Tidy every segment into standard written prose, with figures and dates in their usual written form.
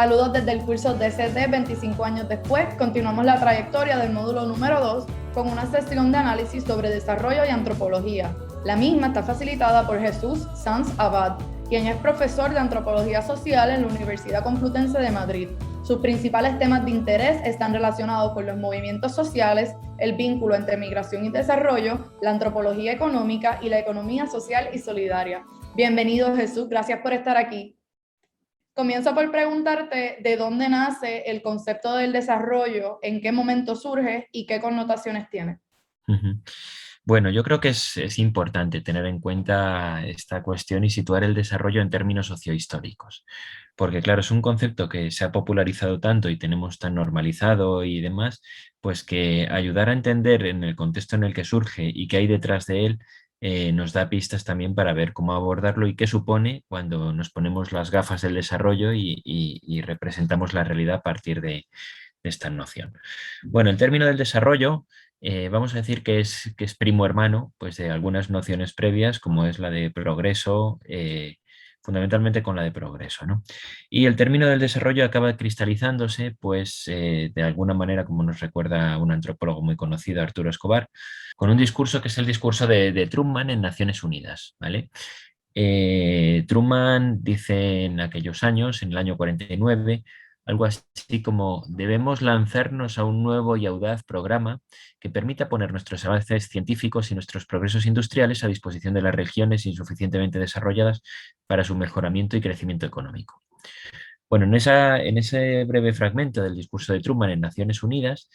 Saludos desde el curso DCT 25 años después. Continuamos la trayectoria del módulo número 2 con una sesión de análisis sobre desarrollo y antropología. La misma está facilitada por Jesús Sanz Abad, quien es profesor de antropología social en la Universidad Complutense de Madrid. Sus principales temas de interés están relacionados con los movimientos sociales, el vínculo entre migración y desarrollo, la antropología económica y la economía social y solidaria. Bienvenido, Jesús, gracias por estar aquí. Comienzo por preguntarte de dónde nace el concepto del desarrollo, en qué momento surge y qué connotaciones tiene. Bueno, yo creo que es importante tener en cuenta esta cuestión y situar el desarrollo en términos sociohistóricos, porque claro, es un concepto que se ha popularizado tanto y tenemos tan normalizado y demás, pues que ayudar a entender en el contexto en el que surge y qué hay detrás de él, nos da pistas también para ver cómo abordarlo y qué supone cuando nos ponemos las gafas del desarrollo y representamos la realidad a partir de esta noción. Bueno, el término del desarrollo, vamos a decir que es primo hermano pues, de algunas nociones previas, como es la de progreso, fundamentalmente con la de progreso, ¿no? Y el término del desarrollo acaba cristalizándose, pues, de alguna manera, como nos recuerda un antropólogo muy conocido, Arturo Escobar, con un discurso que es el discurso de Truman en Naciones Unidas, ¿vale? Truman dice en aquellos años, en el año 49, algo así como: debemos lanzarnos a un nuevo y audaz programa que permita poner nuestros avances científicos y nuestros progresos industriales a disposición de las regiones insuficientemente desarrolladas para su mejoramiento y crecimiento económico. Bueno, en ese breve fragmento del discurso de Truman en Naciones Unidas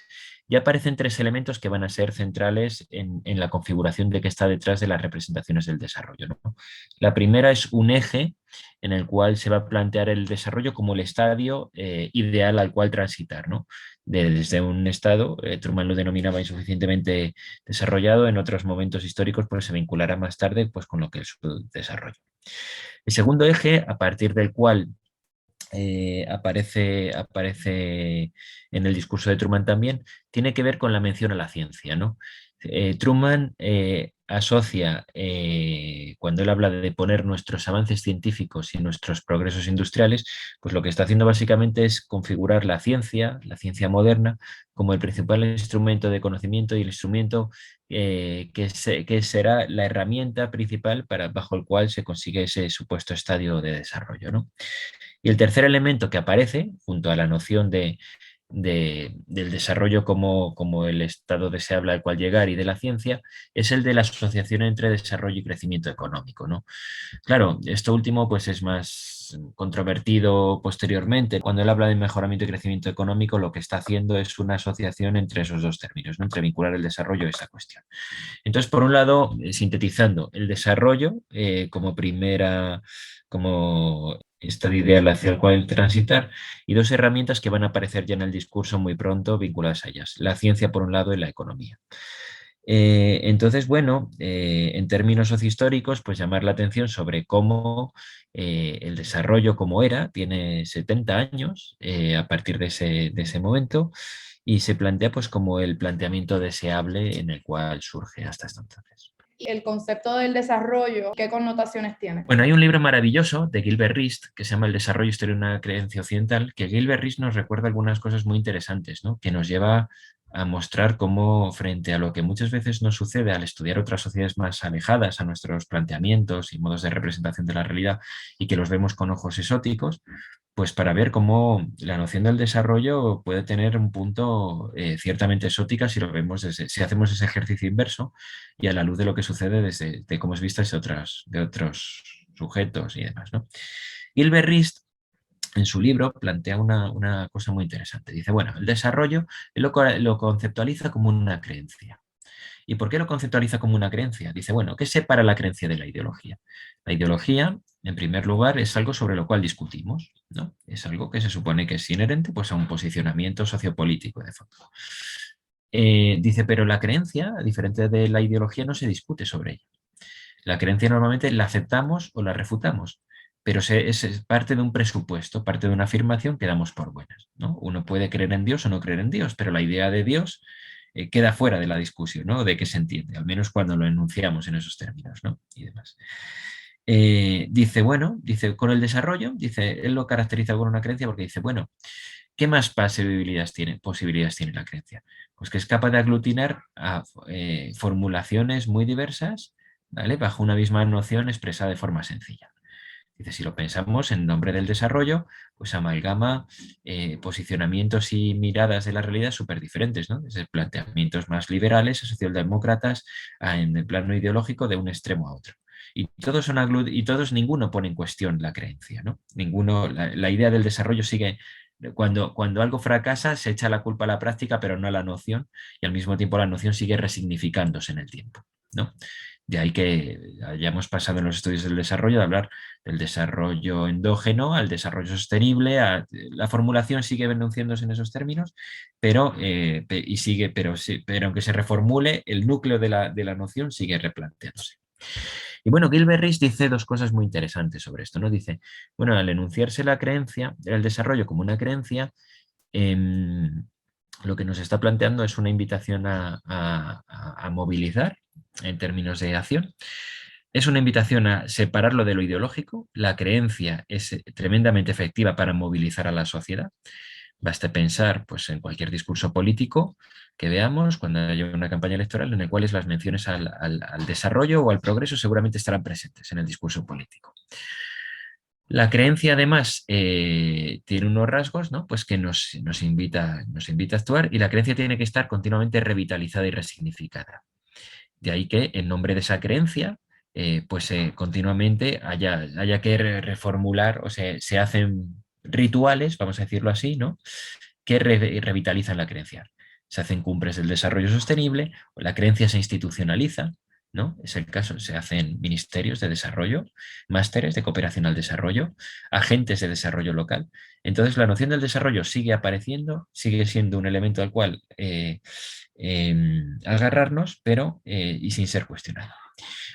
ya aparecen tres elementos que van a ser centrales en la configuración de que está detrás de las representaciones del desarrollo, ¿no? La primera es un eje en el cual se va a plantear el desarrollo como el estadio ideal al cual transitar, ¿no? Desde un estado, Truman lo denominaba insuficientemente desarrollado, en otros momentos históricos pues se vinculará más tarde pues, con lo que es su desarrollo. El segundo eje, a partir del cual aparece en el discurso de Truman también, tiene que ver con la mención a la ciencia, ¿no? Truman asocia, cuando él habla de poner nuestros avances científicos y nuestros progresos industriales, pues lo que está haciendo básicamente es configurar la ciencia moderna, como el principal instrumento de conocimiento y el instrumento que será la herramienta principal bajo el cual se consigue ese supuesto estadio de desarrollo, ¿no? Y el tercer elemento que aparece, junto a la noción del desarrollo como el estado deseable al cual llegar y de la ciencia, es el de la asociación entre desarrollo y crecimiento económico, ¿no? Claro, esto último pues es más controvertido posteriormente. Cuando él habla de mejoramiento y crecimiento económico, lo que está haciendo es una asociación entre esos dos términos, ¿no? Entre vincular el desarrollo a esa cuestión. Entonces, por un lado, sintetizando, el desarrollo como estadio ideal hacia el cual transitar, y dos herramientas que van a aparecer ya en el discurso muy pronto vinculadas a ellas: la ciencia por un lado y la economía. Entonces, bueno, en términos sociohistóricos, pues llamar la atención sobre cómo el desarrollo como era, tiene 70 años a partir de ese momento, y se plantea pues como el planteamiento deseable en el cual surge hasta entonces. El concepto del desarrollo, ¿qué connotaciones tiene? Bueno, hay un libro maravilloso de Gilbert Rist que se llama El desarrollo, historia de una creencia occidental, que Gilbert Rist nos recuerda algunas cosas muy interesantes, ¿no? Que nos lleva a mostrar cómo, frente a lo que muchas veces nos sucede al estudiar otras sociedades más alejadas a nuestros planteamientos y modos de representación de la realidad, y que los vemos con ojos exóticos, pues para ver cómo la noción del desarrollo puede tener un punto ciertamente exótica si lo vemos si hacemos ese ejercicio inverso y a la luz de lo que sucede de cómo es visto de otros sujetos y demás, ¿no? Gilbert Rist, en su libro, plantea una cosa muy interesante. Dice, bueno, el desarrollo él lo conceptualiza como una creencia. ¿Y por qué lo conceptualiza como una creencia? Dice, bueno, ¿qué separa la creencia de la ideología? La ideología, en primer lugar, es algo sobre lo cual discutimos, ¿no? Es algo que se supone que es inherente pues, a un posicionamiento sociopolítico de fondo. Dice, pero la creencia, a diferencia de la ideología, no se discute sobre ella. La creencia normalmente la aceptamos o la refutamos, pero es parte de un presupuesto, parte de una afirmación que damos por buenas, ¿no? Uno puede creer en Dios o no creer en Dios, pero la idea de Dios queda fuera de la discusión, ¿no? De qué se entiende, al menos cuando lo enunciamos en esos términos, ¿no? Y demás. dice, bueno, dice, con el desarrollo, dice, él lo caracteriza con una creencia porque dice, bueno, ¿qué más posibilidades tiene la creencia? Pues que es capaz de aglutinar a formulaciones muy diversas, ¿vale? Bajo una misma noción expresada de forma sencilla. Dice, si lo pensamos en nombre del desarrollo, pues amalgama posicionamientos y miradas de la realidad súper diferentes, ¿no? Desde planteamientos más liberales a socialdemócratas en el plano ideológico de un extremo a otro. Y todos, ninguno pone en cuestión la creencia, ¿no? Ninguno, la idea del desarrollo sigue, cuando algo fracasa, se echa la culpa a la práctica, pero no a la noción, y al mismo tiempo la noción sigue resignificándose en el tiempo, ¿no? De ahí que hayamos pasado en los estudios del desarrollo de hablar del desarrollo endógeno al desarrollo sostenible. La formulación sigue enunciándose en esos términos, pero, pero aunque se reformule, el núcleo de la noción sigue replanteándose. Y bueno, Gilbert Rist dice dos cosas muy interesantes sobre esto, ¿no? Dice, bueno, al enunciarse la creencia, el desarrollo como una creencia, lo que nos está planteando es una invitación a movilizar en términos de acción. Es una invitación a separarlo de lo ideológico. La creencia es tremendamente efectiva para movilizar a la sociedad. Basta pensar pues, en cualquier discurso político que veamos cuando haya una campaña electoral en la cual las menciones al desarrollo o al progreso seguramente estarán presentes en el discurso político. La creencia, además, tiene unos rasgos, ¿no? Pues que nos invita a actuar, y la creencia tiene que estar continuamente revitalizada y resignificada. De ahí que, en nombre de esa creencia, pues continuamente haya que reformular, o sea, se hacen rituales, vamos a decirlo así, ¿no? Que revitalizan la creencia. Se hacen cumbres del desarrollo sostenible, o la creencia se institucionaliza, ¿no? Es el caso, se hacen ministerios de desarrollo, másteres de cooperación al desarrollo, agentes de desarrollo local. Entonces, la noción del desarrollo sigue apareciendo, sigue siendo un elemento al cual agarrarnos, pero y sin ser cuestionado.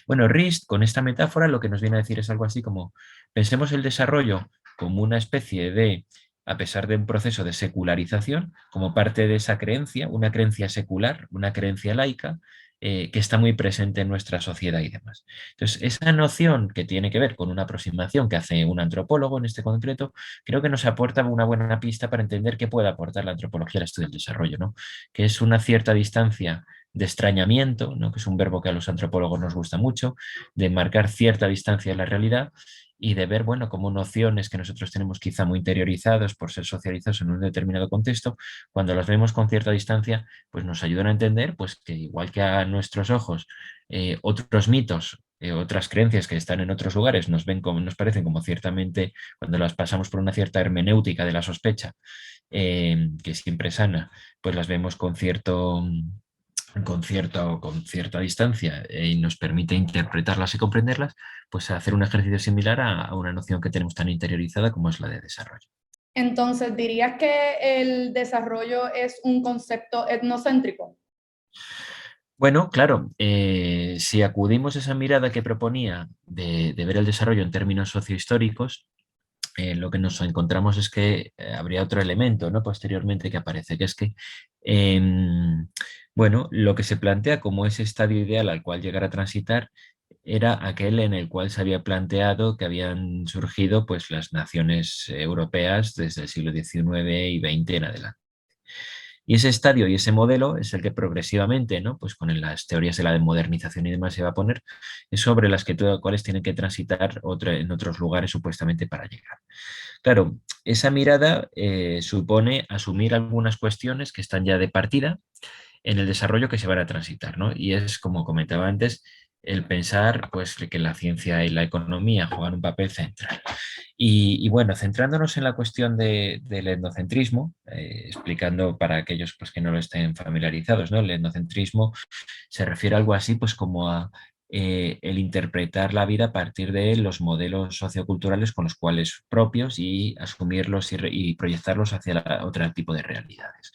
Bueno, Rist, con esta metáfora, lo que nos viene a decir es algo así como, pensemos el desarrollo como una especie de, a pesar de un proceso de secularización, como parte de esa creencia, una creencia secular, una creencia laica, que está muy presente en nuestra sociedad y demás. Entonces, esa noción que tiene que ver con una aproximación que hace un antropólogo en este concreto, creo que nos aporta una buena pista para entender qué puede aportar la antropología al estudio del desarrollo, ¿no? Que es una cierta distancia de extrañamiento, ¿no? Que es un verbo que a los antropólogos nos gusta mucho, de marcar cierta distancia de la realidad y de ver, bueno, como nociones que nosotros tenemos quizá muy interiorizados por ser socializados en un determinado contexto, cuando las vemos con cierta distancia, pues nos ayudan a entender pues, que igual que a nuestros ojos otros mitos, otras creencias que están en otros lugares nos parecen como ciertamente, cuando las pasamos por una cierta hermenéutica de la sospecha, que siempre es sana, pues las vemos con cierta distancia y nos permite interpretarlas y comprenderlas, pues hacer un ejercicio similar a una noción que tenemos tan interiorizada como es la de desarrollo. Entonces, ¿dirías que el desarrollo es un concepto etnocéntrico? Bueno, claro, si acudimos a esa mirada que proponía de ver el desarrollo en términos sociohistóricos, lo que nos encontramos es que habría otro elemento, ¿no? Posteriormente que aparece, que es que bueno, lo que se plantea como ese estadio ideal al cual llegar a transitar era aquel en el cual se había planteado que habían surgido pues, las naciones europeas desde el siglo XIX y XX en adelante. Y ese estadio y ese modelo es el que progresivamente, ¿no? Pues con las teorías de la modernización y demás se va a poner, es sobre las cuales tienen que transitar en otros lugares supuestamente para llegar. Claro, esa mirada supone asumir algunas cuestiones que están ya de partida en el desarrollo que se van a transitar, ¿no? Y es, como comentaba antes, el pensar pues, que la ciencia y la economía juegan un papel central. Y bueno, centrándonos en la cuestión del etnocentrismo, explicando para aquellos pues, que no lo estén familiarizados, ¿no? El etnocentrismo se refiere a algo así pues, como a el interpretar la vida a partir de los modelos socioculturales con los cuales propios y asumirlos y proyectarlos hacia otro tipo de realidades.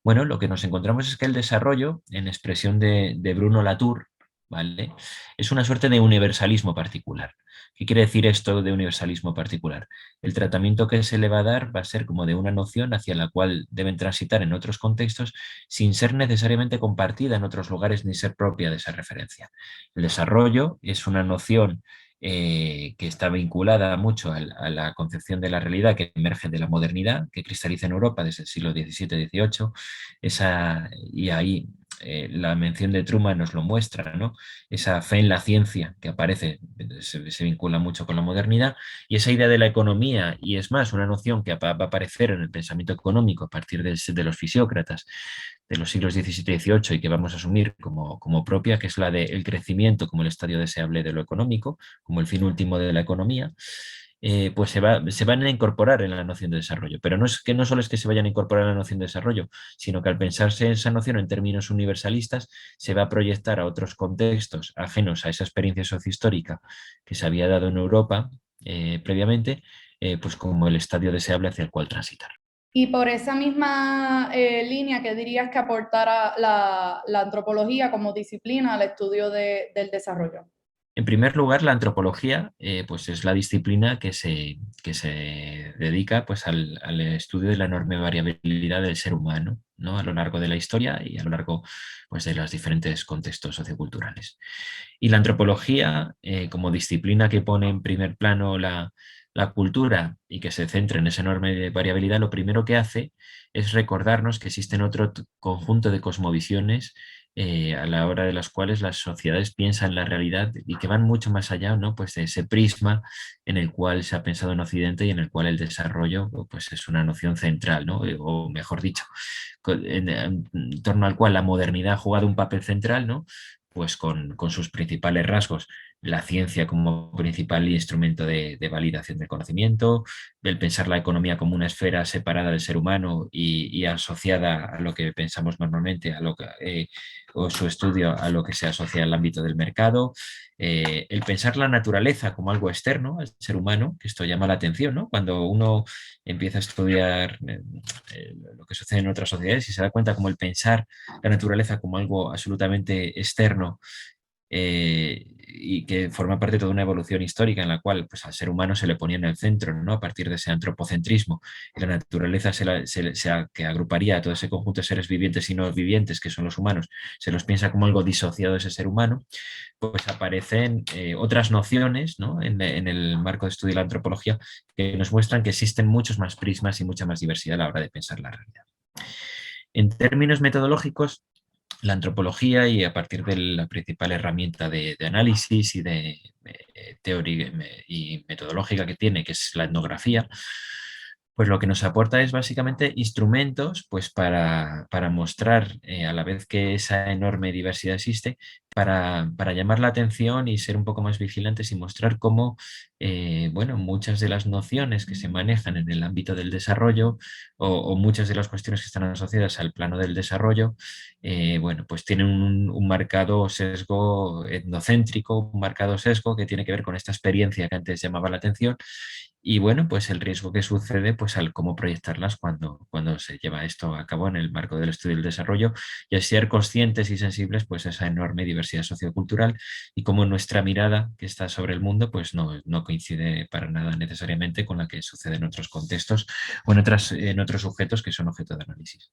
Bueno, lo que nos encontramos es que el desarrollo, en expresión de Bruno Latour, ¿vale? Es una suerte de universalismo particular. ¿Qué quiere decir esto de universalismo particular? El tratamiento que se le va a dar va a ser como de una noción hacia la cual deben transitar en otros contextos sin ser necesariamente compartida en otros lugares ni ser propia de esa referencia. El desarrollo es una noción que está vinculada mucho a la concepción de la realidad que emerge de la modernidad, que cristaliza en Europa desde el siglo XVII-XVIII, y ahí la mención de Truman nos lo muestra, ¿no? Esa fe en la ciencia que aparece, se vincula mucho con la modernidad, y esa idea de la economía, y es más, una noción que va a aparecer en el pensamiento económico a partir de los fisiócratas de los siglos XVII y XVIII y que vamos a asumir como propia, que es la del crecimiento como el estadio deseable de lo económico, como el fin último de la economía, pues se van a incorporar en la noción de desarrollo. Pero no es que no solo es que se vayan a incorporar en la noción de desarrollo, sino que al pensarse esa noción en términos universalistas, se va a proyectar a otros contextos ajenos a esa experiencia sociohistórica que se había dado en Europa previamente, pues como el estadio deseable hacia el cual transitar. Y por esa misma línea, ¿qué dirías que aportara la antropología como disciplina al estudio del desarrollo? En primer lugar, la antropología pues es la disciplina que se dedica pues, al estudio de la enorme variabilidad del ser humano, ¿no? A lo largo de la historia y a lo largo pues, de los diferentes contextos socioculturales. Y la antropología, como disciplina que pone en primer plano la cultura y que se centra en esa enorme variabilidad, lo primero que hace es recordarnos que existen otro conjunto de cosmovisiones a la hora de las cuales las sociedades piensan la realidad y que van mucho más allá, ¿no? Pues de ese prisma en el cual se ha pensado en Occidente y en el cual el desarrollo pues es una noción central, ¿no? O mejor dicho, en torno al cual la modernidad ha jugado un papel central, ¿no? Pues con sus principales rasgos, la ciencia como principal instrumento de validación del conocimiento, del pensar la economía como una esfera separada del ser humano y asociada a lo que pensamos normalmente, o su estudio a lo que se asocia al ámbito del mercado, el pensar la naturaleza como algo externo al ser humano, que esto llama la atención, ¿no? Cuando uno empieza a estudiar lo que sucede en otras sociedades y se da cuenta como el pensar la naturaleza como algo absolutamente externo y que forma parte de toda una evolución histórica en la cual pues, al ser humano se le ponía en el centro, ¿no? A partir de ese antropocentrismo y la naturaleza que agruparía a todo ese conjunto de seres vivientes y no vivientes que son los humanos, se los piensa como algo disociado de ese ser humano, pues aparecen otras nociones, ¿no? En el marco de estudio de la antropología que nos muestran que existen muchos más prismas y mucha más diversidad a la hora de pensar la realidad. En términos metodológicos, la antropología y a partir de la principal herramienta de análisis y de teoría y metodológica que tiene, que es la etnografía, pues lo que nos aporta es básicamente instrumentos pues para mostrar a la vez que esa enorme diversidad existe, para llamar la atención y ser un poco más vigilantes y mostrar cómo bueno, muchas de las nociones que se manejan en el ámbito del desarrollo o muchas de las cuestiones que están asociadas al plano del desarrollo, bueno, pues tienen un marcado sesgo etnocéntrico, un marcado sesgo que tiene que ver con esta experiencia que antes llamaba la atención y bueno, pues el riesgo que sucede pues al cómo proyectarlas cuando se lleva esto a cabo en el marco del estudio del desarrollo y al ser conscientes y sensibles pues a esa enorme diversidad sociocultural y cómo nuestra mirada que está sobre el mundo pues no coincide para nada necesariamente con la que sucede en otros contextos o en otros sujetos que son objeto de análisis.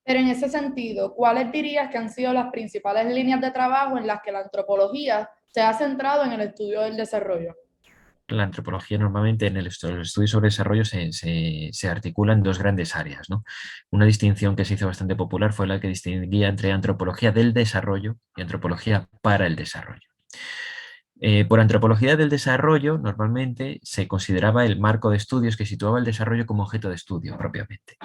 Pero en ese sentido, ¿cuáles dirías que han sido las principales líneas de trabajo en las que la antropología se ha centrado en el estudio del desarrollo? La antropología normalmente en los estudios sobre desarrollo se articula en dos grandes áreas, ¿no? Una distinción que se hizo bastante popular fue la que distinguía entre antropología del desarrollo y antropología para el desarrollo. Por antropología del desarrollo, normalmente se consideraba el marco de estudios que situaba el desarrollo como objeto de estudio propiamente.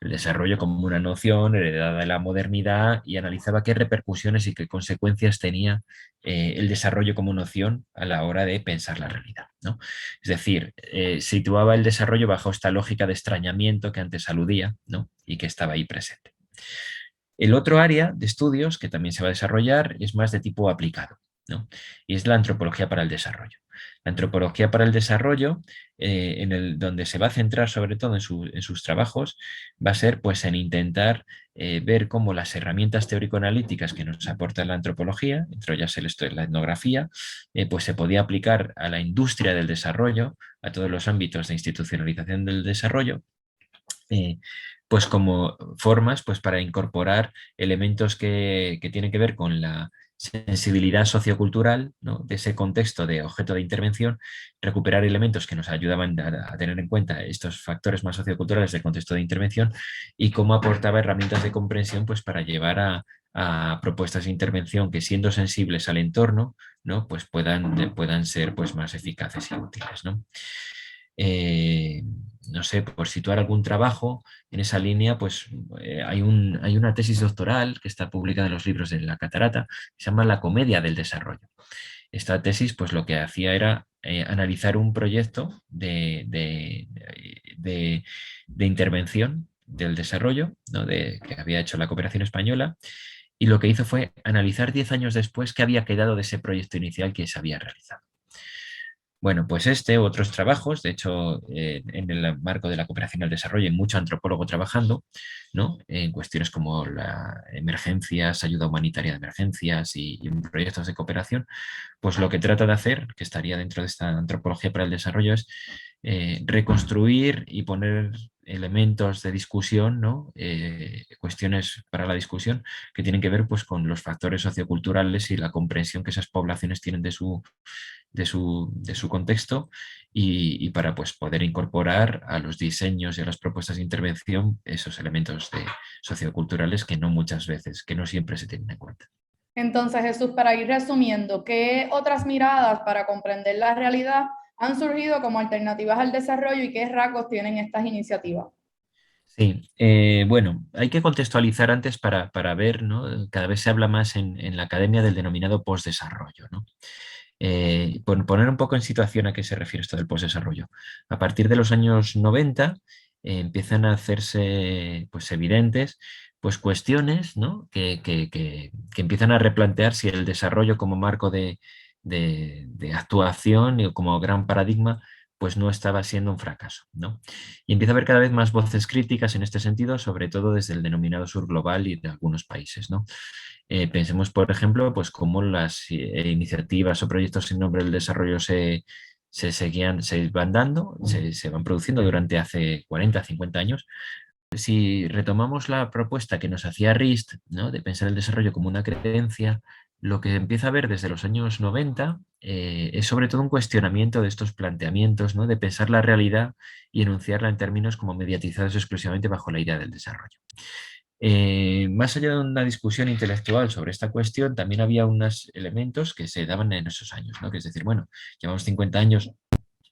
El desarrollo como una noción heredada de la modernidad y analizaba qué repercusiones y qué consecuencias tenía el desarrollo como noción a la hora de pensar la realidad, ¿no? Es decir, situaba el desarrollo bajo esta lógica de extrañamiento que antes aludía, ¿no? Y que estaba ahí presente. El otro área de estudios que también se va a desarrollar es más de tipo aplicado, ¿no? Y es la antropología para el desarrollo. La antropología para el desarrollo, donde se va a centrar sobre todo en sus trabajos, va a ser pues, en intentar ver cómo las herramientas teórico-analíticas que nos aporta la antropología, entre ellas la etnografía, pues se podía aplicar a la industria del desarrollo, a todos los ámbitos de institucionalización del desarrollo, pues como formas pues para incorporar elementos que tienen que ver con la sensibilidad sociocultural, ¿no?, de ese contexto de objeto de intervención, recuperar elementos que nos ayudaban a tener en cuenta estos factores más socioculturales del contexto de intervención y cómo aportaba herramientas de comprensión pues, para llevar a propuestas de intervención que, siendo sensibles al entorno, ¿no?, pues puedan ser pues, más eficaces y útiles, ¿no? Eh, no sé, por situar algún trabajo en esa línea, pues hay una tesis doctoral que está publicada en los libros de La Catarata, que se llama La comedia del desarrollo. Esta tesis, pues lo que hacía era analizar un proyecto de intervención del desarrollo, ¿no?, que había hecho la cooperación española, y lo que hizo fue analizar 10 años después qué había quedado de ese proyecto inicial que se había realizado. Bueno, pues u otros trabajos, de hecho, en el marco de la cooperación al desarrollo hay mucho antropólogo trabajando, ¿no?, en cuestiones como la emergencias, ayuda humanitaria de emergencias y en proyectos de cooperación, pues lo que trata de hacer, que estaría dentro de esta antropología para el desarrollo, es reconstruir y poner elementos de discusión, ¿no?, cuestiones para la discusión que tienen que ver pues, con los factores socioculturales y la comprensión que esas poblaciones tienen de su contexto y para pues, poder incorporar a los diseños y a las propuestas de intervención esos elementos socioculturales que no muchas veces, que no siempre se tienen en cuenta. Entonces, Jesús, para ir resumiendo, ¿qué otras miradas para comprender la realidad han surgido como alternativas al desarrollo y qué rasgos tienen estas iniciativas? Sí, bueno, hay que contextualizar antes para ver, ¿no? Cada vez se habla más en la academia del denominado postdesarrollo, ¿no? Poner un poco en situación a qué se refiere esto del postdesarrollo. A partir de los años 90 empiezan a hacerse pues, evidentes pues, cuestiones, ¿no?, que empiezan a replantear si el desarrollo como marco de actuación y como gran paradigma pues no estaba siendo un fracaso, ¿no? Y empieza a haber cada vez más voces críticas en este sentido, sobre todo desde el denominado sur global y de algunos países, ¿no? Pensemos, por ejemplo, pues cómo las iniciativas o proyectos en nombre del desarrollo se van dando, se van produciendo durante hace 40, 50 años. Si retomamos la propuesta que nos hacía Rist, ¿no?, de pensar el desarrollo como una creencia, lo que empieza a ver desde los años 90 es sobre todo un cuestionamiento de estos planteamientos, ¿no?, de pensar la realidad y enunciarla en términos como mediatizados exclusivamente bajo la idea del desarrollo. Más allá de una discusión intelectual sobre esta cuestión, también había unos elementos que se daban en esos años, ¿no?, que es decir, bueno, llevamos 50 años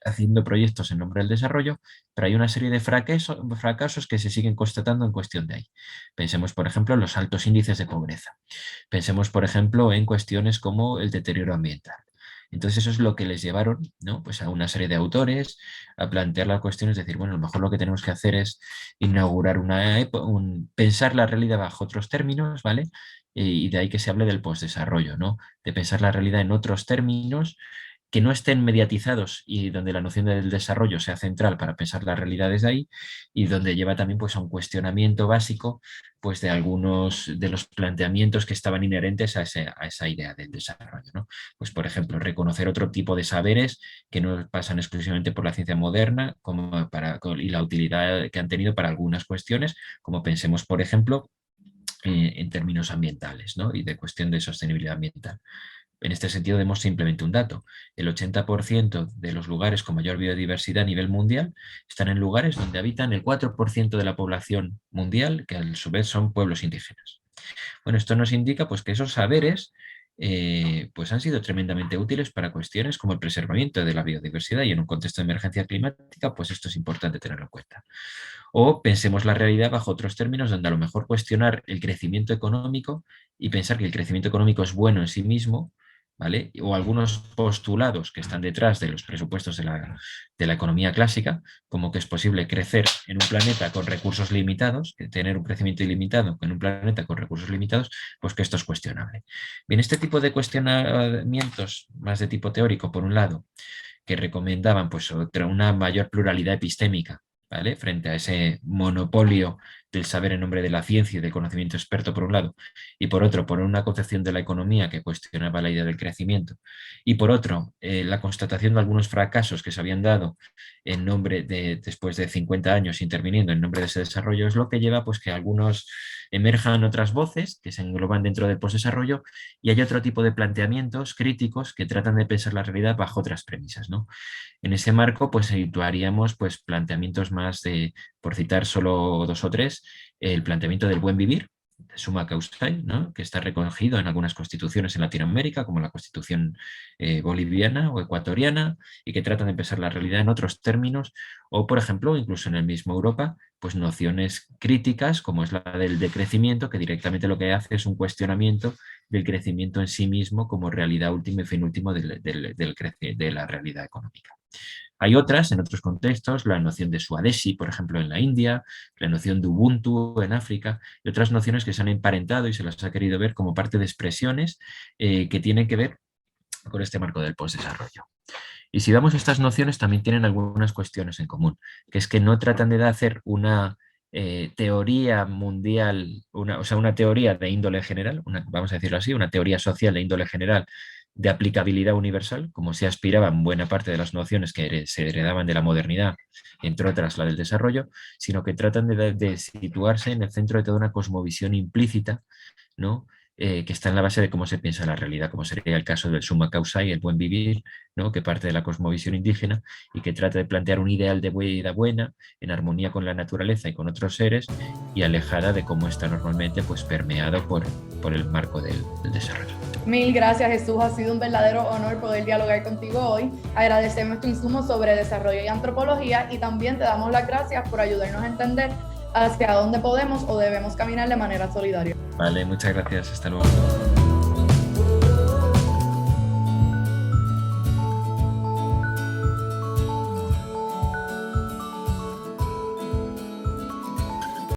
haciendo proyectos en nombre del desarrollo, pero hay una serie de fracasos que se siguen constatando en cuestión de ahí. Pensemos, por ejemplo, en los altos índices de pobreza. Pensemos, por ejemplo, en cuestiones como el deterioro ambiental. Entonces eso es lo que les llevaron, ¿no?, pues a una serie de autores a plantear la cuestión, es decir, bueno, a lo mejor lo que tenemos que hacer es inaugurar pensar la realidad bajo otros términos, ¿vale? Y de ahí que se hable del postdesarrollo, ¿no?, de pensar la realidad en otros términos que no estén mediatizados y donde la noción del desarrollo sea central para pensar las realidades de ahí y donde lleva también pues, a un cuestionamiento básico pues, de algunos de los planteamientos que estaban inherentes a esa idea del desarrollo, ¿no? Pues, por ejemplo, reconocer otro tipo de saberes que no pasan exclusivamente por la ciencia moderna y la utilidad que han tenido para algunas cuestiones, como pensemos, por ejemplo, en términos ambientales, ¿no?, y de cuestión de sostenibilidad ambiental. En este sentido, demos simplemente un dato. El 80% de los lugares con mayor biodiversidad a nivel mundial están en lugares donde habitan el 4% de la población mundial, que a su vez son pueblos indígenas. Bueno, esto nos indica pues, que esos saberes pues, han sido tremendamente útiles para cuestiones como el preservamiento de la biodiversidad y en un contexto de emergencia climática, pues esto es importante tenerlo en cuenta. O pensemos la realidad bajo otros términos, donde a lo mejor cuestionar el crecimiento económico y pensar que el crecimiento económico es bueno en sí mismo, ¿vale? O algunos postulados que están detrás de los presupuestos de la economía clásica, como que es posible crecer en un planeta con recursos limitados, que tener un crecimiento ilimitado en un planeta con recursos limitados, pues que esto es cuestionable. Bien, este tipo de cuestionamientos más de tipo teórico, por un lado, que recomendaban pues, una mayor pluralidad epistémica, ¿vale?, frente a ese monopolio del saber en nombre de la ciencia y del conocimiento experto por un lado, y por otro, por una concepción de la economía que cuestionaba la idea del crecimiento, y por otro, la constatación de algunos fracasos que se habían dado en nombre de, después de 50 años interviniendo en nombre de ese desarrollo, es lo que lleva pues que algunos emerjan otras voces que se engloban dentro del postdesarrollo y hay otro tipo de planteamientos críticos que tratan de pensar la realidad bajo otras premisas, ¿no? En ese marco, pues situaríamos pues, planteamientos más de, por citar solo dos o tres, el planteamiento del buen vivir, de Summa Causai, ¿no? Que está recogido en algunas constituciones en Latinoamérica, como la constitución boliviana o ecuatoriana, y que tratan de pensar la realidad en otros términos, o por ejemplo, incluso en el mismo Europa, pues nociones críticas, como es la del decrecimiento, que directamente lo que hace es un cuestionamiento del crecimiento en sí mismo como realidad última y fin último de la realidad económica. Hay otras, en otros contextos, la noción de Swadeshi, por ejemplo, en la India, la noción de Ubuntu en África, y otras nociones que se han emparentado y se las ha querido ver como parte de expresiones que tienen que ver con este marco del postdesarrollo. Y si vemos estas nociones, también tienen algunas cuestiones en común, que es que no tratan de hacer una teoría mundial, o sea, una teoría de índole general, vamos a decirlo así, una teoría social de índole general de aplicabilidad universal, como se aspiraba en buena parte de las nociones que se heredaban de la modernidad, entre otras la del desarrollo, sino que tratan de situarse en el centro de toda una cosmovisión implícita, ¿no? Que está en la base de cómo se piensa la realidad, como sería el caso del summa causa y el buen vivir, ¿no? Que parte de la cosmovisión indígena y que trata de plantear un ideal de vida buena, en armonía con la naturaleza y con otros seres, y alejada de cómo está normalmente pues, permeado por el marco del desarrollo. Mil gracias, Jesús. Ha sido un verdadero honor poder dialogar contigo hoy. Agradecemos tu insumo sobre desarrollo y antropología y también te damos las gracias por ayudarnos a entender hacia dónde podemos o debemos caminar de manera solidaria. Vale, muchas gracias. Hasta luego.